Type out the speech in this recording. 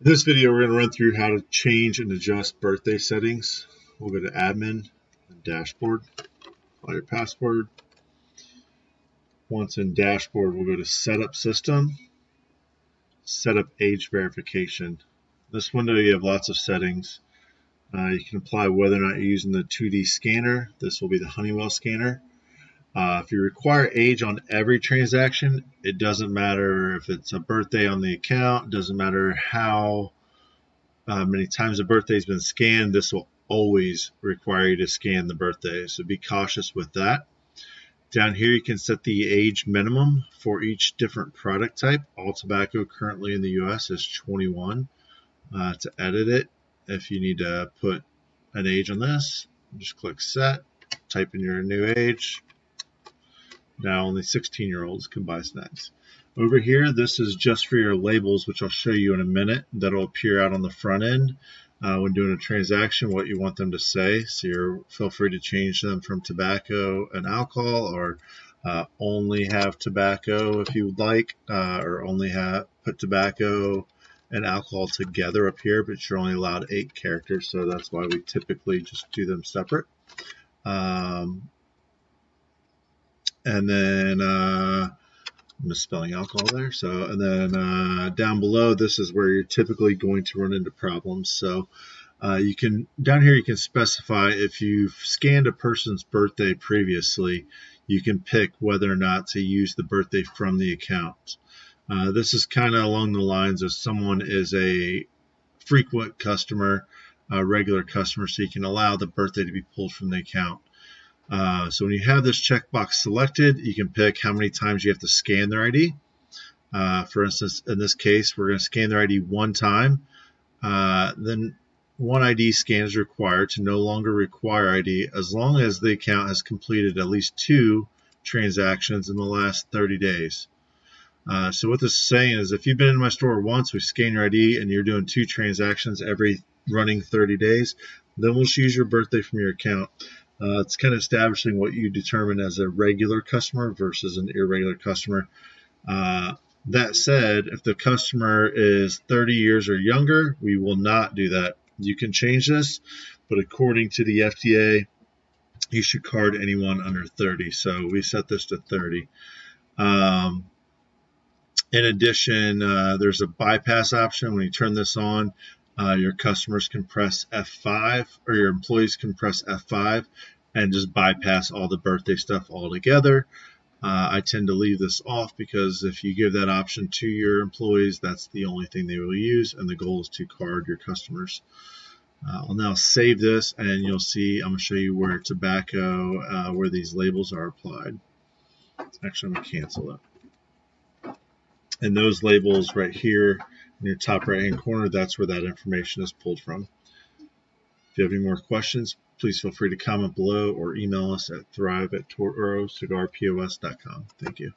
In this video, we're going to run through how to change and adjust birthday settings. We'll go to Admin and Dashboard, apply your password. Once in Dashboard, we'll go to Setup System, Setup Age Verification. This window, you have lots of settings. You can apply whether or not you're using the 2D scanner. This will be the Honeywell scanner. If you require age on every transaction, it doesn't matter if it's a birthday on the account, it doesn't matter how many times the birthday has been scanned, this will always require you to scan the birthday. So be cautious with that. Down here, you can set the age minimum for each different product type. All tobacco currently in the US is 21. To edit it, if you need to put an age on this, just click set, type in your new age. Now only 16-year-olds can buy snacks. Over here, this is just for your labels, which I'll show you in a minute. That'll appear out on the front end when doing a transaction, what you want them to say. So feel free to change them from tobacco and alcohol, or only have tobacco if you would like, or only put tobacco and alcohol together up here, but you're only allowed 8 characters, so that's why we typically just do them separate. And then I'm misspelling alcohol there. So, and then down below, this is where you're typically going to run into problems. So you can, down here, you can specify if you've scanned a person's birthday previously, you can pick whether or not to use the birthday from the account. This is kind of along the lines of someone is a frequent customer, a regular customer, so you can allow the birthday to be pulled from the account. So when you have this checkbox selected, you can pick how many times you have to scan their ID. For instance, in this case, we're going to scan their ID one time. Then one ID scan is required to no longer require ID as long as the account has completed at least 2 transactions in the last 30 days. So what this is saying is if you've been in my store once, we scan your ID, and you're doing 2 transactions every running 30 days, then we'll choose your birthday from your account. It's kind of establishing what you determine as a regular customer versus an irregular customer. That said, if the customer is 30 years or younger, we will not do that. You can change this, but according to the FDA, you should card anyone under 30. So we set this to 30. In addition, there's a bypass option. When you turn this on, your customers can press F5, or your employees can press F5 and just bypass all the birthday stuff altogether. I tend to leave this off because if you give that option to your employees, that's the only thing they will use, and the goal is to card your customers. I'll now save this, and you'll see I'm going to show you where tobacco, where these labels are applied. Actually, I'm going to cancel it. And those labels right here in your top right-hand corner, that's where that information is pulled from. If you have any more questions, please feel free to comment below or email us at thrive@torocigarpos.com. Thank you.